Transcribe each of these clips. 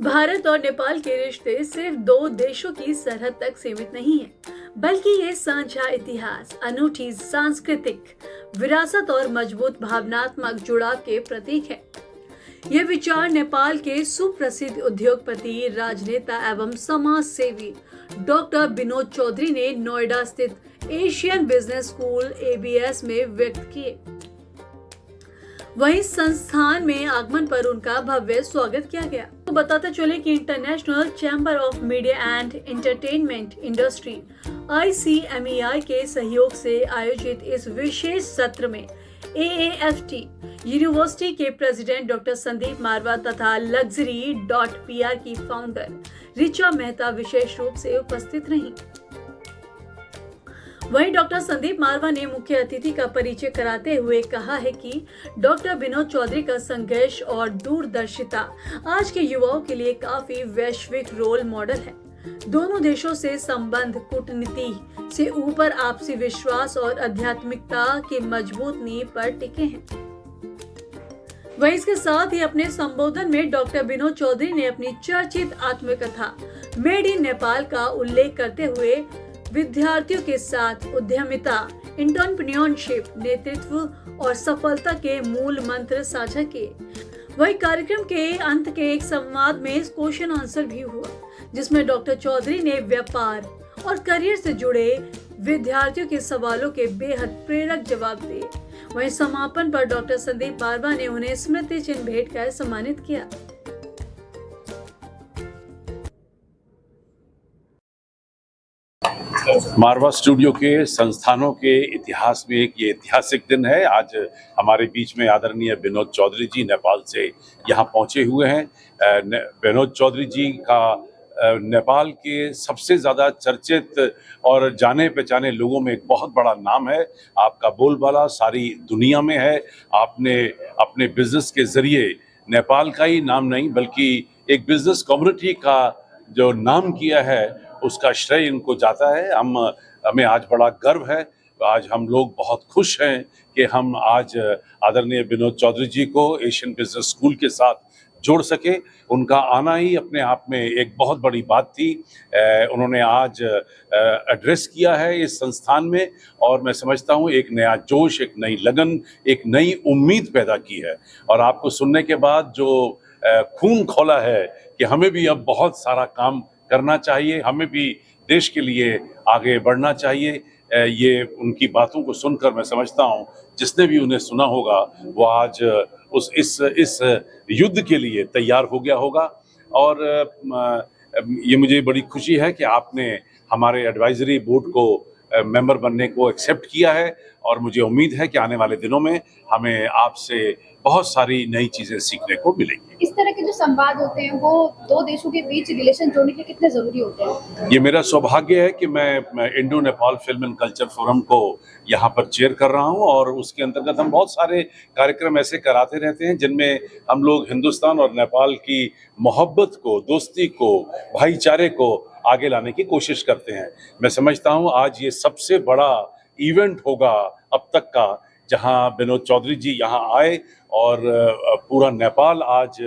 भारत और नेपाल के रिश्ते सिर्फ दो देशों की सरहद तक सीमित नहीं है, बल्कि ये साझा इतिहास, अनूठी सांस्कृतिक विरासत और मजबूत भावनात्मक जुड़ाव के प्रतीक है। ये विचार नेपाल के सुप्रसिद्ध उद्योगपति, राजनेता एवं समाज सेवी डॉक्टर विनोद चौधरी ने नोएडा स्थित एशियन बिजनेस स्कूल (ABS) में व्यक्त किए। वहीं संस्थान में आगमन पर उनका भव्य स्वागत किया गया। तो बताते चले कि international chamber of media and entertainment industry (ICMEI) के सहयोग से आयोजित इस विशेष सत्र में AAFT यूनिवर्सिटी के प्रेसिडेंट डॉक्टर संदीप मारवा तथा Luxury.PR की फाउंडर ऋचा मेहता विशेष रूप से उपस्थित रहीं। वहीं डॉक्टर संदीप मारवा ने मुख्य अतिथि का परिचय कराते हुए कहा है कि डॉक्टर विनोद चौधरी का संघर्ष और दूरदर्शिता आज के युवाओं के लिए काफी वैश्विक रोल मॉडल है। दोनों देशों से संबंध कूटनीति से ऊपर आपसी विश्वास और आध्यात्मिकता की मजबूत नींव पर टिके हैं। वहीं इसके साथ ही अपने संबोधन में डॉक्टर विनोद चौधरी ने अपनी चर्चित आत्मकथा मेड इन नेपाल का उल्लेख करते हुए विद्यार्थियों के साथ उद्यमिता, एंटरप्रेन्योरशिप, नेतृत्व और सफलता के मूल मंत्र साझा किए। वही कार्यक्रम के अंत के एक संवाद में क्वेश्चन आंसर भी हुआ, जिसमें डॉक्टर चौधरी ने व्यापार और करियर से जुड़े विद्यार्थियों के सवालों के बेहद प्रेरक जवाब दिए। वहीं समापन पर डॉक्टर संदीप मारवा ने उन्हें स्मृति चिन्ह भेंट कर सम्मानित किया। मारवा स्टूडियो के संस्थानों के इतिहास में एक ये ऐतिहासिक दिन है। आज हमारे बीच में आदरणीय विनोद चौधरी जी नेपाल से यहाँ पहुँचे हुए हैं। विनोद चौधरी जी का नेपाल के सबसे ज़्यादा चर्चित और जाने पहचाने लोगों में एक बहुत बड़ा नाम है। आपका बोलबाला सारी दुनिया में है। आपने अपने बिजनेस के ज़रिए नेपाल का ही नाम नहीं बल्कि एक बिजनेस कम्युनिटी का जो नाम किया है उसका श्रेय इनको जाता है। हमें आज बड़ा गर्व है। आज हम लोग बहुत खुश हैं कि हम आज आदरणीय विनोद चौधरी जी को एशियन बिजनेस स्कूल के साथ जोड़ सके। उनका आना ही अपने आप में एक बहुत बड़ी बात थी। उन्होंने आज एड्रेस किया है इस संस्थान में और मैं समझता हूँ एक नया जोश, एक नई लगन, एक नई उम्मीद पैदा की है। और आपको सुनने के बाद जो खून खौला है कि हमें भी अब बहुत सारा काम करना चाहिए, हमें भी देश के लिए आगे बढ़ना चाहिए। ये उनकी बातों को सुनकर मैं समझता हूँ जिसने भी उन्हें सुना होगा वो आज इस युद्ध के लिए तैयार हो गया होगा। और ये मुझे बड़ी खुशी है कि आपने हमारे एडवाइजरी बोर्ड को मेंबर बनने को एक्सेप्ट किया है और मुझे उम्मीद है कि आने वाले दिनों में हमें आपसे बहुत सारी नई चीजें सीखने को मिलेंगी। इस तरह के जो संवाद होते हैं वो दो देशों के बीच रिलेशन जोड़ने के लिए कितने जरूरी होते हैं? ये मेरा सौभाग्य है कि मैं Indo Nepal film and culture forum को यहाँ पर चेयर कर रहा हूँ और उसके अंतर्गत हम बहुत सारे कार्यक्रम ऐसे कराते रहते हैं जिनमें हम लोग हिंदुस्तान और नेपाल की मोहब्बत को, दोस्ती को, भाईचारे को आगे लाने की कोशिश करते हैं। मैं समझता हूँ आज ये सबसे बड़ा इवेंट होगा अब तक का जहां विनोद चौधरी जी यहाँ आए और पूरा नेपाल आज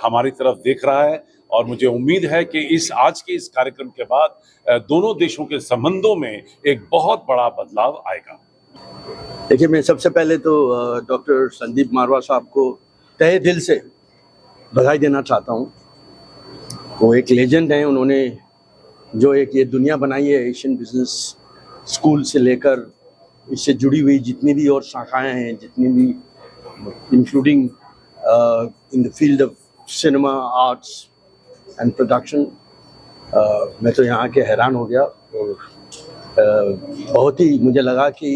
हमारी तरफ देख रहा है। और मुझे उम्मीद है कि आज के इस कार्यक्रम के बाद दोनों देशों के संबंधों में एक बहुत बड़ा बदलाव आएगा। देखिए, मैं सबसे पहले तो डॉक्टर संदीप मारवा साहब को तहे दिल से बधाई देना चाहता हूँ। वो एक लेजेंड हैं। उन्होंने जो एक ये दुनिया बनाई है एशियन बिजनेस स्कूल से लेकर इससे जुड़ी हुई जितनी भी और शाखाएं हैं, जितनी भी including in the field of cinema, arts and production, मैं तो यहाँ के हैरान हो गया। और बहुत ही मुझे लगा कि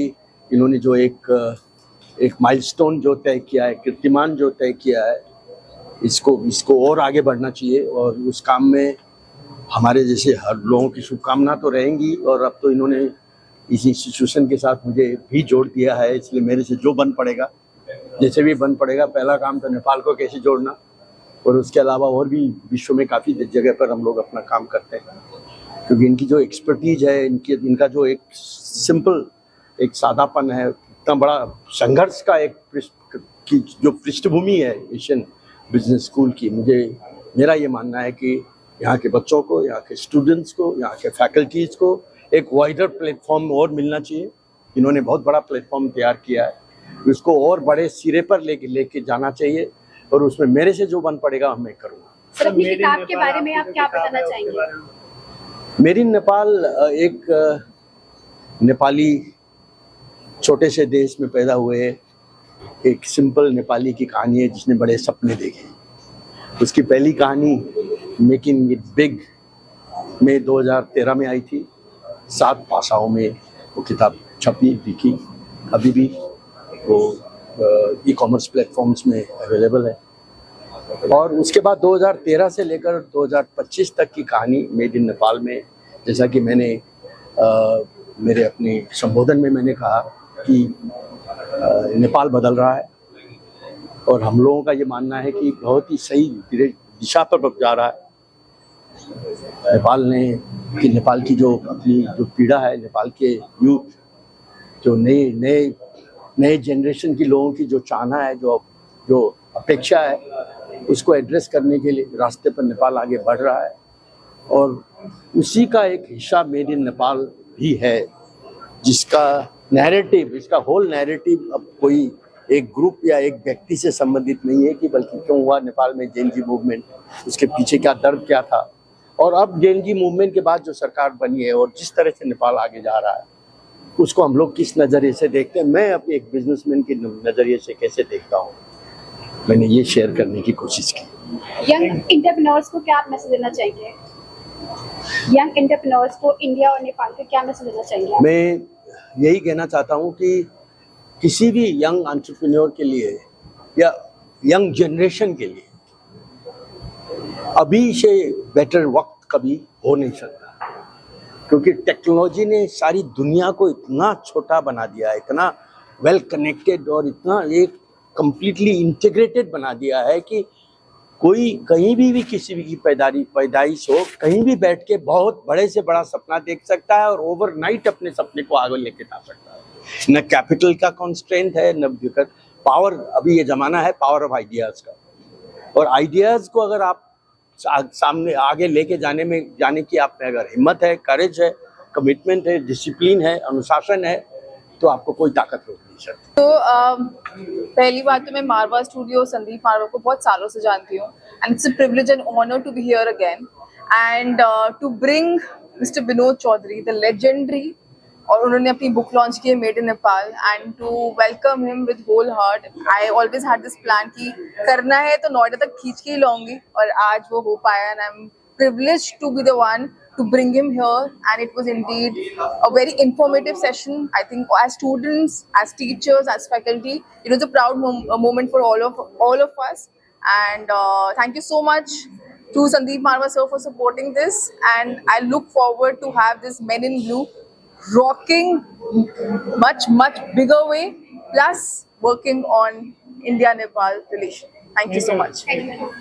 इन्होंने जो एक माइलस्टोन जो तय किया है, कीर्तिमान जो तय किया है, इसको और आगे बढ़ना चाहिए। और उस काम में हमारे जैसे हर लोगों की शुभकामना तो रहेंगी। और अब तो इन्होंने इस इंस्टीट्यूशन के साथ मुझे भी जोड़ दिया है, इसलिए मेरे से जो बन पड़ेगा, जैसे भी बन पड़ेगा, पहला काम तो नेपाल को कैसे जोड़ना और उसके अलावा और भी विश्व में काफ़ी जगह पर हम लोग अपना काम करते हैं। क्योंकि इनकी जो एक्सपर्टीज है, इनका जो एक सिंपल, एक सादापन है, इतना बड़ा संघर्ष का एक की जो पृष्ठभूमि है एशियन बिजनेस स्कूल की, मुझे मेरा ये मानना है कि यहाँ के बच्चों को, यहाँ के स्टूडेंट्स को, यहाँ के फैकल्टीज़ को एक वाइडर प्लेटफॉर्म और मिलना चाहिए। इन्होंने बहुत बड़ा प्लेटफॉर्म तैयार किया है, उसको और बड़े सिरे पर लेके जाना चाहिए और उसमें मेरे से जो बन पड़ेगा मैं करूँगा। सर, अपनी किताब के बारे में आप क्या बताना चाहेंगे? मेड इन नेपाल एक नेपाली छोटे से देश में पैदा हुए एक सिंपल नेपाली की कहानी है जिसने बड़े सपने देखे। उसकी पहली कहानी मेकिंग इट बिग में 2013 में आई थी। 7 भाषाओं में वो किताब छपी, बिकी, अभी भी वो ई कॉमर्स प्लेटफॉर्म्स में अवेलेबल है। और उसके बाद 2013 से लेकर 2025 तक की कहानी मेड इन नेपाल में, जैसा कि मैंने मेरे अपने संबोधन में मैंने कहा कि नेपाल बदल रहा है और हम लोगों का ये मानना है कि बहुत ही सही दिशा पर जा रहा है। नेपाल की जो अपनी जो पीड़ा है, नेपाल के यूथ, जो नए जनरेशन की लोगों की जो चाहना है, जो अपेक्षा है, उसको एड्रेस करने के लिए रास्ते पर नेपाल आगे बढ़ रहा है। और उसी का एक हिस्सा मेड इन नेपाल भी है, जिसका नैरेटिव, इसका होल नैरेटिव अब कोई एक ग्रुप या एक व्यक्ति से संबंधित नहीं है कि बल्कि क्यों हुआ नेपाल में जेएनजी मूवमेंट, उसके पीछे क्या दर्द क्या था, और अब जेएनजी मूवमेंट के बाद जो सरकार बनी है और जिस तरह से नेपाल आगे जा रहा है उसको हम लोग किस नज़रिए से देखते हैं। मैं अपने एक बिजनेसमैन के नज़रिए से कैसे देखता हूँ, मैंने ये शेयर करने की कोशिश की। यंग एंटरप्रेन्योर्स को क्या आप मैसेज देना चाहेंगे? यंग एंटरप्रेन्योर्स को इंडिया और नेपाल को क्या मैसेज देना चाहेंगे? मैं यही कहना चाहता हूँ कि किसी भी यंग एंटरप्रेन्योर के लिए या यंग जनरेशन के लिए अभी से बेटर वक्त कभी हो नहीं सकता, क्योंकि टेक्नोलॉजी ने सारी दुनिया को इतना छोटा बना दिया है, इतना वेल कनेक्टेड और इतना एक कंप्लीटली इंटीग्रेटेड बना दिया है कि कोई कहीं भी किसी भी की पैदाइश हो, कहीं भी बैठ के बहुत बड़े से बड़ा सपना देख सकता है और ओवरनाइट अपने सपने को आगे लेके जा सकता है। न कैपिटल का कॉन्स्ट्रेंट है, न पावर। अभी ये ज़माना है पावर ऑफ आइडियाज़ का, और आइडियाज़ को अगर आप सामने आगे लेके जाने की आप में अगर हिम्मत है, करेज है, कमिटमेंट है, डिसिप्लिन है, अनुशासन है, तो आपको कोई ताकत रोक नहीं सकती। तो पहली बात तो मैं मारवा स्टूडियो संदीप मारवा को बहुत सालों से जानती हूँ, and it's a privilege and honour to be here again and to bring mister Vinod Chaudhary the legendary, और उन्होंने अपनी बुक लॉन्च की है made in Nepal, and to welcome him with whole heart. I always had this plan कि करना है तो नोएडा तक खींच के ही लाऊंगी, और आज वो हो पाया, and I am privileged to be the one to bring him here, and it was indeed a very informative session. I think as students, as teachers, as faculty, it was a proud moment for all of us, and thank you so much to Sandeep Marwa sir for supporting this, and I look forward to have this Men in Blue rocking much bigger way, plus working on India-Nepal relation. Thank you so much. Thank you.